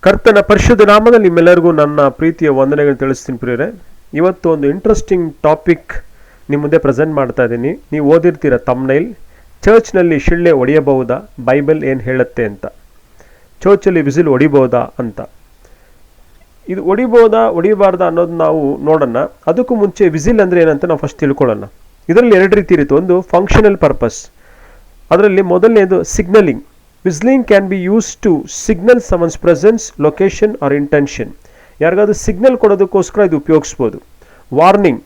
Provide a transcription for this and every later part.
ಕರ್ತನ ಪರಿಶುದ್ಧ ನಾಮದಲ್ಲಿ ನಿಮ್ಮೆಲ್ಲರಿಗೂ ನನ್ನ ಪ್ರೀತಿಯ ವಂದನೆಗಳನ್ನು ತಿಳಿಸ್ತೀನಿ ಪ್ರಿಯರೇ. ಇವತ್ತು ಒಂದು ಇಂಟ್ರೆಸ್ಟಿಂಗ್ ಟಾಪಿಕ್ ನಿಮ್ಮ ಮುಂದೆ ಪ್ರೆಸೆಂಟ್ ಮಾಡ್ತಾ ಇದ್ದೀನಿ. ನೀವು ಓದಿರ್ತೀರ ತಮ್ನೈಲ್, ಚರ್ಚ್ನಲ್ಲಿ ಶಿಳ್ಳೆ ಹೊಡೆಯಬಹುದಾ, ಬೈಬಲ್ ಏನು ಹೇಳುತ್ತೆ ಅಂತ. ಚರ್ಚಲ್ಲಿ ವಿಸಿಲ್ ಹೊಡಿಬಹುದಾ ಅಂತ. ಇದು ಹೊಡಿಬಹುದಾ ಹೊಡಿಬಾರ್ದಾ ಅನ್ನೋದು ನಾವು ನೋಡೋಣ. ಅದಕ್ಕೂ ಮುಂಚೆ ವಿಸಿಲ್ ಅಂದರೆ ಏನಂತ ನಾವು ಫಸ್ಟ್ ತಿಳ್ಕೊಳ್ಳೋಣ. ಇದರಲ್ಲಿ ಎರಡು ರೀತಿ ಇರುತ್ತೆ. ಒಂದು ಫಂಕ್ಷನಲ್ ಪರ್ಪಸ್, ಅದರಲ್ಲಿ ಮೊದಲನೇದು signalling. Whistling can be use to signal summons presence, location or intention. ಯಾರಿಗಾದ್ರೂ ಸಿಗ್ನಲ್ ಕೊಡೋದಕ್ಕೋಸ್ಕರ ಇದು ಉಪಯೋಗಿಸ್ಬೋದು. ವಾರ್ನಿಂಗ್,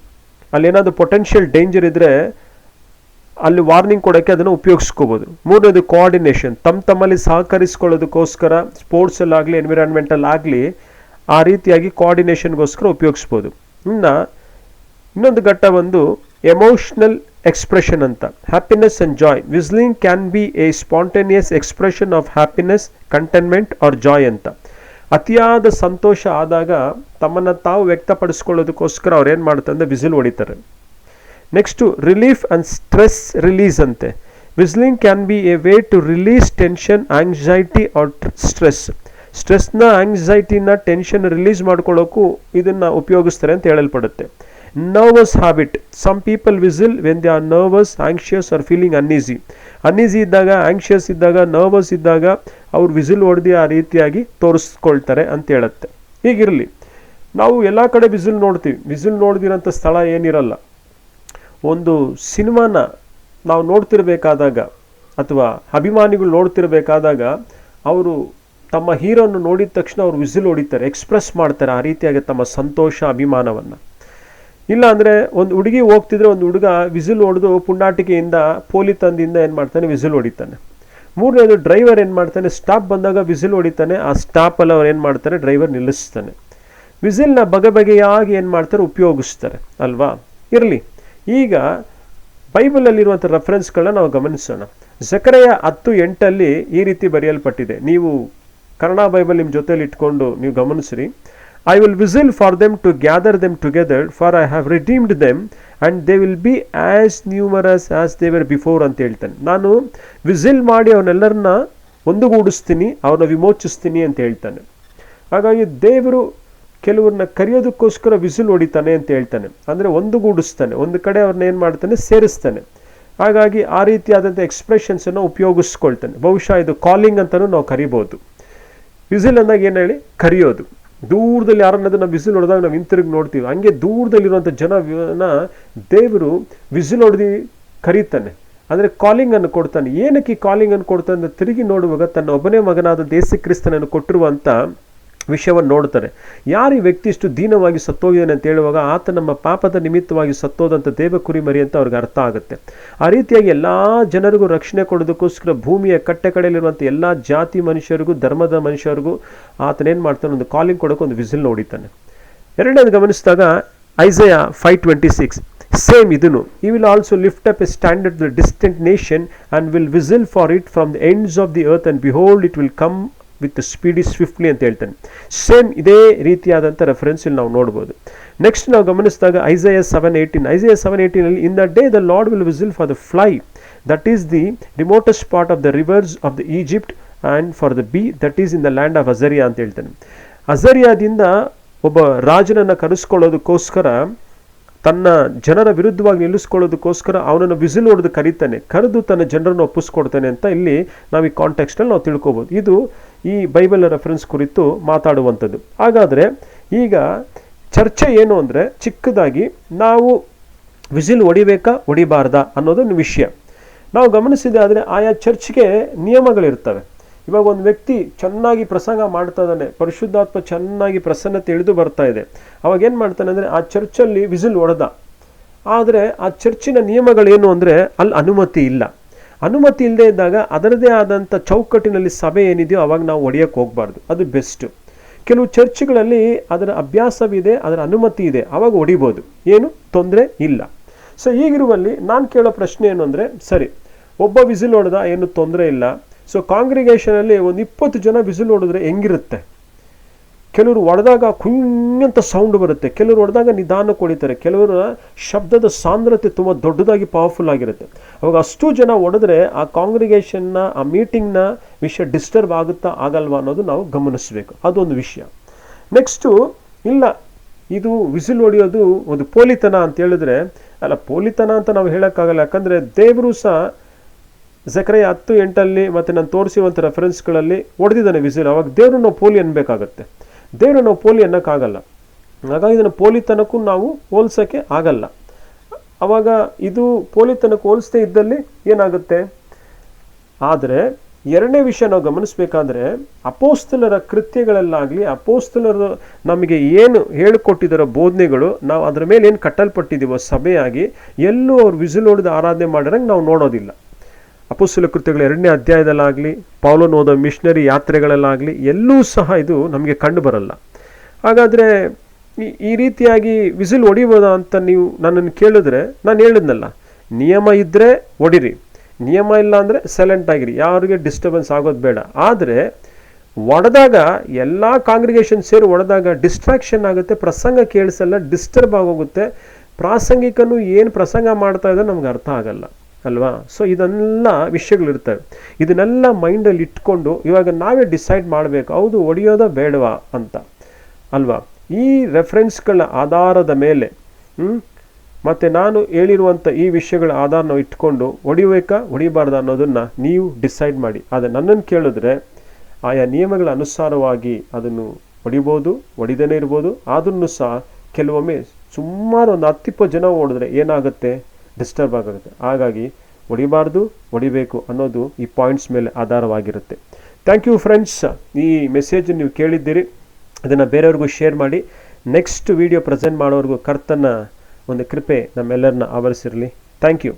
ಅಲ್ಲಿ ಏನಾದರೂ ಪೊಟೆನ್ಷಿಯಲ್ ಡೇಂಜರ್ ಇದ್ದರೆ ಅಲ್ಲಿ ವಾರ್ನಿಂಗ್ ಕೊಡೋಕ್ಕೆ ಅದನ್ನು ಉಪಯೋಗಿಸ್ಕೋಬೋದು. ಮೂರನೇದು ಕೋಆರ್ಡಿನೇಷನ್, ತಮ್ಮಲ್ಲಿ ಸಹಕರಿಸ್ಕೊಳ್ಳೋದಕ್ಕೋಸ್ಕರ ಸ್ಪೋರ್ಟ್ಸಲ್ಲಾಗಲಿ ಎನ್ವಿರಾನ್ಮೆಂಟಲ್ ಆಗಲಿ ಆ ರೀತಿಯಾಗಿ ಕೋಆರ್ಡಿನೇಷನ್ಗೋಸ್ಕರ ಉಪಯೋಗಿಸ್ಬೋದು. ಇನ್ನೊಂದು ಘಟ್ಟ ಬಂದು ಎಮೋಷ್ನಲ್ ಎಕ್ಸ್ಪ್ರೆಷನ್ ಅಂತ, happiness and joy. Whistling can be a spontaneous expression of happiness, contentment or joy ಅಂತ. ಅತಿಯಾದ ಸಂತೋಷ ಆದಾಗ ತಮ್ಮನ್ನು ತಾವು ವ್ಯಕ್ತಪಡಿಸ್ಕೊಳ್ಳೋದಕ್ಕೋಸ್ಕರ ಅವ್ರು ಏನು ಮಾಡ್ತಾರೆ ಅಂದರೆ ವಿಸಿಲ್ ಹೊಡಿತಾರೆ. Next relief and stress release ಅಂತೆ. Whistling can be a way to release tension, anxiety or stress. ಸ್ಟ್ರೆಸ್ನ, ಆಂಗ್ಸೈಟಿನ, ಟೆನ್ಷನ್ ರಿಲೀಸ್ ಮಾಡ್ಕೊಳ್ಳೋಕ್ಕೂ ಇದನ್ನು ಉಪಯೋಗಿಸ್ತಾರೆ ಅಂತ ಹೇಳಲ್ಪಡುತ್ತೆ. Nervous habit, some people whistle when they are nervous, anxious or feeling uneasy. Uneasy ಇದ್ದಾಗ, anxious ಇದ್ದಾಗ, ನರ್ವಸ್ ಇದ್ದಾಗ ಅವ್ರು ವಿಸಿಲ್ ಹೊಡೆದು ಆ ರೀತಿಯಾಗಿ ತೋರಿಸ್ಕೊಳ್ತಾರೆ ಅಂತ ಹೇಳುತ್ತೆ. ಹೀಗಿರಲಿ, ನಾವು ಎಲ್ಲ ಕಡೆ ವಿಸಿಲ್ ನೋಡ್ತೀವಿ. ವಿಸಿಲ್ ನೋಡ್ದಿರೋಂಥ ಸ್ಥಳ ಏನಿರಲ್ಲ. ಒಂದು ಸಿನಿಮಾನ ನಾವು ನೋಡ್ತಿರ್ಬೇಕಾದಾಗ ಅಥವಾ ಅಭಿಮಾನಿಗಳು ನೋಡ್ತಿರ್ಬೇಕಾದಾಗ ಅವರು ತಮ್ಮ ಹೀರೋನ ನೋಡಿದ ತಕ್ಷಣ ಅವ್ರು ವಿಸಿಲ್ ಹೊಡಿತಾರೆ, ಎಕ್ಸ್ಪ್ರೆಸ್ ಮಾಡ್ತಾರೆ ಆ ರೀತಿಯಾಗಿ ತಮ್ಮ ಸಂತೋಷ, ಅಭಿಮಾನವನ್ನು. ಇಲ್ಲ ಅಂದರೆ ಒಂದು ಹುಡುಗಿ ಹೋಗ್ತಿದ್ರೆ ಒಂದು ಹುಡುಗ ವಿಸಿಲ್ ಹೊಡೆದು ಪುಂಡಾಟಿಕೆಯಿಂದ, ಪೋಲಿ ತಂದಿಂದ ಏನು ಮಾಡ್ತಾನೆ, ವಿಸಿಲ್ ಹೊಡಿತಾನೆ. ಮೂರನೇದು ಡ್ರೈವರ್ ಏನು ಮಾಡ್ತಾನೆ, ಸ್ಟಾಪ್ ಬಂದಾಗ ವಿಸಿಲ್ ಹೊಡಿತಾನೆ. ಆ ಸ್ಟಾಪಲ್ಲಿ ಅವ್ರು ಏನು ಮಾಡ್ತಾರೆ, ಡ್ರೈವರ್ ನಿಲ್ಲಿಸ್ತಾನೆ. ವಿಸಿಲ್ನ ಬಗೆಬಗೆಯಾಗಿ ಏನು ಮಾಡ್ತಾರೆ, ಉಪಯೋಗಿಸ್ತಾರೆ ಅಲ್ವಾ. ಇರಲಿ, ಈಗ ಬೈಬಲಲ್ಲಿರುವಂಥ ರೆಫರೆನ್ಸ್ಗಳನ್ನ ನಾವು ಗಮನಿಸೋಣ. ಜಕರಯ 10:8 ಈ ರೀತಿ ಬರೆಯಲ್ಪಟ್ಟಿದೆ. ನೀವು ಕನ್ನಡ ಬೈಬಲ್ ನಿಮ್ಮ ಜೊತೆಲಿ ಇಟ್ಕೊಂಡು ನೀವು ಗಮನಿಸ್ರಿ. I will whistle for them to gather them together, for I have redeemed them, and they will be as numerous as they were before ಅಂತ ಹೇಳ್ತಾನೆ. ನಾನು ವಿಸಿಲ್ ಮಾಡಿ ಅವನ್ನೆಲ್ಲರನ್ನ ಒಂದುಗೂಡಿಸ್ತೀನಿ, ಅವನ್ನ ವಿಮೋಚಿಸ್ತೀನಿ ಅಂತ ಹೇಳ್ತಾನೆ. ಹಾಗಾಗಿ ದೇವರು ಕೆಲವ್ರನ್ನ ಕರೆಯೋದಕ್ಕೋಸ್ಕರ ವಿಸಿಲ್ ಹೊಡಿತಾನೆ ಅಂತ ಹೇಳ್ತಾನೆ. ಅಂದರೆ ಒಂದುಗೂಡಿಸ್ತಾನೆ, ಒಂದು ಕಡೆ ಅವ್ರನ್ನ ಏನು ಮಾಡ್ತಾನೆ, ಸೇರಿಸ್ತಾನೆ. ಹಾಗಾಗಿ ಆ ರೀತಿಯಾದಂಥ ಎಕ್ಸ್ಪ್ರೆಷನ್ಸನ್ನು ಉಪಯೋಗಿಸ್ಕೊಳ್ತಾನೆ. ಬಹುಶಃ ಇದು ಕಾಲಿಂಗ್ ಅಂತಲೂ ನಾವು ಕರಿಬೋದು. ವಿಸಿಲ್ ಅಂದಾಗ ಏನು ಹೇಳಿ, ಕರೆಯೋದು. ದೂರದಲ್ಲಿ ಯಾರನ್ನೋದನ್ನ ವಿಸಿಲ್ ಹೊಡೆದಾಗ ನಾವು ಹಿಂತಿರುಗಿ ನೋಡ್ತೀವಿ. ಹಂಗೆ ದೂರದಲ್ಲಿರುವಂಥ ಜನನ ದೇವರು ವಿಸಿಲ್ ಹೊಡೆದು ಕರೀತಾನೆ, ಅಂದರೆ ಕಾಲಿಂಗನ್ನು ಕೊಡ್ತಾನೆ. ಏನಕ್ಕೆ ಈ ಕಾಲಿಂಗನ್ನು ಕೊಡ್ತಾನೆ ಅಂದರೆ ತಿರುಗಿ ನೋಡುವಾಗ ತನ್ನ ಒಬ್ಬನೇ ಮಗನಾದ ಯೇಸು ಕ್ರಿಸ್ತನನ್ನು ಕೊಟ್ಟಿರುವಂಥ ವಿಷಯವನ್ನು ನೋಡ್ತಾರೆ. ಯಾರು ಈ ವ್ಯಕ್ತಿ ಇಷ್ಟು ದೀನವಾಗಿ ಸತ್ತೋಗಿದ್ದಾನೆ ಅಂತ ಹೇಳುವಾಗ ಆತ ನಮ್ಮ ಪಾಪದ ನಿಮಿತ್ತವಾಗಿ ಸತ್ತೋದಂಥ ದೇವ ಕುರಿಮರಿ ಅಂತ ಅವ್ರಿಗೆ ಅರ್ಥ ಆಗುತ್ತೆ. ಆ ರೀತಿಯಾಗಿ ಎಲ್ಲ ಜನರಿಗೂ ರಕ್ಷಣೆ ಕೊಡೋದಕ್ಕೋಸ್ಕರ ಭೂಮಿಯ ಕಟ್ಟೆ ಕಡೆಯಲ್ಲಿರುವಂಥ ಎಲ್ಲ ಜಾತಿ ಮನುಷ್ಯರಿಗೂ, ಧರ್ಮದ ಮನುಷ್ಯರಿಗೂ ಆತನೇನು ಮಾಡ್ತಾನೆ, ಒಂದು ಕಾಲಿಂಗ್ ಕೊಡೋಕೆ ಒಂದು ವಿಸಿಲ್ ಹೊಡಿತಾನೆ. ಎರಡನೇದು ಗಮನಿಸಿದಾಗ ಐಸಯ 5:26 ಸೇಮ್ ಇದನ್ನು, he will also lift up a standard the distant nation and will whistle for it from the ends of the earth and behold it will come with speedy swiftly ಅಂತ ಹೇಳ್ತಾನೆ. Same ಇದೇ ರೀತಿಯಾದಂಥ reference ಇಲ್ಲಿ ನಾವು ನೋಡ್ಬೋದು. Next ನಾವು ಗಮನಿಸಿದಾಗ Isaiah 7:18, Isaiah 7:18 in the day the Lord will whistle for the fly that is the remotest part of the rivers of the Egypt and for the bee that is in the land of Assyria ಅಂತ ಹೇಳ್ತಾನೆ. ಅಜರಿಯಾದಿಂದ ಒಬ್ಬ ರಾಜನನ್ನು ಕರೆಸ್ಕೊಳ್ಳೋದಕ್ಕೋಸ್ಕರ, ತನ್ನ ಜನರ ವಿರುದ್ಧವಾಗಿ ನಿಲ್ಲಿಸ್ಕೊಳ್ಳೋದಕ್ಕೋಸ್ಕರ ಅವನನ್ನು whistle ಹೊಡೆದು ಕರೀತಾನೆ, ಕರೆದು ತನ್ನ ಜನರನ್ನು ಒಪ್ಪಿಸ್ಕೊಡ್ತಾನೆ ಅಂತ ಇಲ್ಲಿ ನಾವು ಈ ಕಾಂಟೆಕ್ಸ್ಟಲ್ಲಿ ನಾವು ತಿಳ್ಕೊಬೋದು. ಇದು ಈ ಬೈಬಲ್ ರೆಫರೆನ್ಸ್ ಕುರಿತು ಮಾತಾಡುವಂಥದ್ದು. ಹಾಗಾದರೆ ಈಗ ಚರ್ಚೆ ಏನು ಅಂದರೆ, ಚಿಕ್ಕದಾಗಿ ನಾವು ವಿಸಿಲ್ ಹೊಡಿಬೇಕಾ ಹೊಡಿಬಾರ್ದಾ ಅನ್ನೋದೊಂದು ವಿಷಯ ನಾವು ಗಮನಿಸಿದೆ. ಆದರೆ ಆಯಾ ಚರ್ಚ್ಗೆ ನಿಯಮಗಳಿರ್ತವೆ. ಇವಾಗ ಒಂದು ವ್ಯಕ್ತಿ ಚೆನ್ನಾಗಿ ಪ್ರಸಂಗ ಮಾಡ್ತಾ ಇದ್ದಾನೆ, ಪರಿಶುದ್ಧಾತ್ಮ ಚೆನ್ನಾಗಿ ಪ್ರಸನ್ನತೆ ತಿಳಿದು ಬರ್ತಾ ಇದೆ, ಅವಾಗ ಏನು ಮಾಡ್ತಾನೆ ಅಂದರೆ ಆ ಚರ್ಚಲ್ಲಿ ವಿಸಿಲ್ ಹೊಡೆದ. ಆದರೆ ಆ ಚರ್ಚಿನ ನಿಯಮಗಳೇನು ಅಂದರೆ ಅಲ್ಲಿ ಅನುಮತಿ ಇಲ್ಲ. ಅನುಮತಿ ಇಲ್ಲದೆ ಇದ್ದಾಗ ಅದರದೇ ಆದಂಥ ಚೌಕಟ್ಟಿನಲ್ಲಿ ಸಭೆ ಏನಿದೆಯೋ ಅವಾಗ ನಾವು ಹೊಡೆಯೋಕ್ಕೆ ಹೋಗಬಾರ್ದು, ಅದು ಬೆಸ್ಟು. ಕೆಲವು ಚರ್ಚ್ಗಳಲ್ಲಿ ಅದರ ಅಭ್ಯಾಸವಿದೆ, ಅದರ ಅನುಮತಿ ಇದೆ, ಅವಾಗ ಹೊಡಿಬೋದು, ಏನು ತೊಂದರೆ ಇಲ್ಲ. ಸೊ ಹೀಗಿರುವಲ್ಲಿ ನಾನು ಕೇಳೋ ಪ್ರಶ್ನೆ ಏನು ಅಂದರೆ, ಸರಿ ಒಬ್ಬ ವಿಸಿಲ್ ಹೊಡೆದ, ಏನು ತೊಂದರೆ ಇಲ್ಲ. ಸೊ ಕಾಂಗ್ರಿಗೇಷನಲ್ಲಿ ಒಂದು 20 ಜನ ವಿಸಿಲ್ ಹೊಡೆದ್ರೆ ಹೆಂಗಿರುತ್ತೆ? ಕೆಲವರು ಹೊಡೆದಾಗ ಕುಂತ ಸೌಂಡ್ ಬರುತ್ತೆ, ಕೆಲವರು ಹೊಡೆದಾಗ ನಿಧಾನಕ್ಕೆ ಹೊಡಿತಾರೆ, ಕೆಲವರ ಶಬ್ದದ ಸಾಂದ್ರತೆ ತುಂಬ ದೊಡ್ಡದಾಗಿ ಪವರ್ಫುಲ್ ಆಗಿರುತ್ತೆ. ಅವಾಗ ಅಷ್ಟು ಜನ ಹೊಡೆದ್ರೆ ಆ ಕಾಂಗ್ರಿಗೇಷನ್ನ, ಆ ಮೀಟಿಂಗ್ನ ವಿಷಯ ಡಿಸ್ಟರ್ಬ್ ಆಗುತ್ತಾ ಆಗಲ್ವಾ ಅನ್ನೋದು ನಾವು ಗಮನಿಸಬೇಕು. ಅದೊಂದು ವಿಷಯ. ನೆಕ್ಸ್ಟು, ಇಲ್ಲ ಇದು ವಿಸಿಲ್ ಹೊಡೆಯೋದು ಒಂದು ಪೋಲಿತನ ಅಂತ ಹೇಳಿದ್ರೆ, ಅಲ್ಲ ಪೋಲಿತನ ಅಂತ ನಾವು ಹೇಳೋಕ್ಕಾಗಲ್ಲ. ಯಾಕಂದರೆ ದೇವರು ಸಹ ಜಕರಯ 10:8 ಮತ್ತು ನಾನು ತೋರಿಸಿರುವಂಥ ರೆಫರೆನ್ಸ್ಗಳಲ್ಲಿ ಹೊಡೆದಿದ್ದಾನೆ ವಿಸಿಲ್. ಅವಾಗ ದೇವರು ನಾವು ಪೋಲಿ ಅನ್ಬೇಕಾಗತ್ತೆ, ದೇವರು ನಾವು ಪೋಲಿ ಅನ್ನೋಕ್ಕಾಗಲ್ಲ. ಹಾಗಾಗಿ ಇದನ್ನು ಪೋಲಿತನಕ್ಕೂ ನಾವು ಹೋಲ್ಸೋಕ್ಕೆ ಆಗಲ್ಲ. ಆವಾಗ ಇದು ಪೋಲಿತನಕ್ಕೆ ಹೋಲಿಸದೇ ಇದ್ದಲ್ಲಿ ಏನಾಗುತ್ತೆ. ಆದರೆ ಎರಡನೇ ವಿಷಯ ನಾವು ಗಮನಿಸಬೇಕಾದ್ರೆ, ಅಪೋಸ್ತಲರ ಕೃತ್ಯಗಳಲ್ಲಾಗಲಿ, ಅಪೋಸ್ತಲರು ನಮಗೆ ಏನು ಹೇಳಿಕೊಟ್ಟಿದ್ದಾರೋ ಬೋಧನೆಗಳು, ನಾವು ಅದರ ಮೇಲೆ ಏನು ಕಟ್ಟಲ್ಪಟ್ಟಿದ್ದೀವೋ ಸಭೆಯಾಗಿ, ಎಲ್ಲೂ ಅವ್ರು ವಿಸಿಲ್ ಹೊಡೆದು ಆರಾಧನೆ ಮಾಡಿರಂಗೆ ನಾವು ನೋಡೋದಿಲ್ಲ. ಅಪೊಸ್ತಲ ಕೃತ್ಯಗಳ 2ನೇ ಅಧ್ಯಾಯದಲ್ಲಾಗಲಿ, ಪೌಲನು ಹೋದ ಮಿಷನರಿ ಯಾತ್ರೆಗಳಲ್ಲಾಗಲಿ ಎಲ್ಲೂ ಸಹ ಇದು ನಮಗೆ ಕಂಡು ಬರಲ್ಲ. ಹಾಗಾದರೆ ಈ ರೀತಿಯಾಗಿ ವಿಸಿಲ್ ಹೊಡಿಬೋದಾ ಅಂತ ನೀವು ನನ್ನನ್ನು ಕೇಳಿದ್ರೆ, ನಾನು ಹೇಳಿದ್ನಲ್ಲ, ನಿಯಮ ಇದ್ದರೆ ಹೊಡಿರಿ, ನಿಯಮ ಇಲ್ಲ ಅಂದರೆ ಸೈಲೆಂಟ್ ಆಗಿರಿ, ಯಾರಿಗೆ ಡಿಸ್ಟರ್ಬೆನ್ಸ್ ಆಗೋದು ಬೇಡ. ಆದರೆ ಹೊಡೆದಾಗ ಎಲ್ಲ ಕಾಂಗ್ರಿಗೇಷನ್ ಸೇರಿ ಹೊಡೆದಾಗ ಡಿಸ್ಟ್ರಾಕ್ಷನ್ ಆಗುತ್ತೆ, ಪ್ರಸಂಗ ಕೇಳಿಸಲ್ಲ, ಡಿಸ್ಟರ್ಬ್ ಆಗೋಗುತ್ತೆ, ಪ್ರಾಸಂಗಿಕನು ಏನು ಪ್ರಸಂಗ ಮಾಡ್ತಾ ಇದ್ದರೆ ನಮ್ಗೆ ಅರ್ಥ ಆಗಲ್ಲ ಅಲ್ವಾ. ಸೊ ಇದೆಲ್ಲ ವಿಷಯಗಳಿರ್ತವೆ. ಇದನ್ನೆಲ್ಲ ಮೈಂಡಲ್ಲಿ ಇಟ್ಕೊಂಡು ಇವಾಗ ನಾವೇ ಡಿಸೈಡ್ ಮಾಡಬೇಕು, ಹೌದು ಹೊಡೆಯೋದ ಬೇಡವಾ ಅಂತ ಅಲ್ವಾ. ಈ ರೆಫರೆನ್ಸ್ಗಳ ಆಧಾರದ ಮೇಲೆ ಮತ್ತು ನಾನು ಹೇಳಿರುವಂಥ ಈ ವಿಷಯಗಳ ಆಧಾರ ನಾವು ಇಟ್ಕೊಂಡು ಹೊಡಿಬೇಕಾ ಹೊಡಿಬಾರ್ದು ಅನ್ನೋದನ್ನು ನೀವು ಡಿಸೈಡ್ ಮಾಡಿ. ಆದರೆ ನನ್ನನ್ನು ಕೇಳಿದ್ರೆ ಆಯಾ ನಿಯಮಗಳ ಅನುಸಾರವಾಗಿ ಅದನ್ನು ಹೊಡಿಬೋದು, ಹೊಡಿದೇನೆ ಇರ್ಬೋದು. ಆದ್ರೂ ಸಹ ಕೆಲವೊಮ್ಮೆ ಸುಮಾರು ಒಂದು 10-20 ಜನ ಹೊಡೆದ್ರೆ ಏನಾಗುತ್ತೆ, ಡಿಸ್ಟರ್ಬ್ ಆಗುತ್ತೆ. ಹಾಗಾಗಿ ಹೊಡಿಬಾರ್ದು, ಹೊಡಿಬೇಕು ಅನ್ನೋದು ಈ ಪಾಯಿಂಟ್ಸ್ ಮೇಲೆ ಆಧಾರವಾಗಿರುತ್ತೆ. Thank you friends. ಈ ಮೆಸೇಜ್ ನೀವು ಕೇಳಿದ್ದೀರಿ, ಅದನ್ನು ಬೇರೆಯವ್ರಿಗೂ ಶೇರ್ ಮಾಡಿ. ನೆಕ್ಸ್ಟ್ ವಿಡಿಯೋ ಪ್ರೆಸೆಂಟ್ ಮಾಡೋರಿಗೂ ಕರ್ತನ ಒಂದು ಕೃಪೆ ನಮ್ಮೆಲ್ಲರನ್ನ ಆವರಿಸಿರಲಿ. Thank you.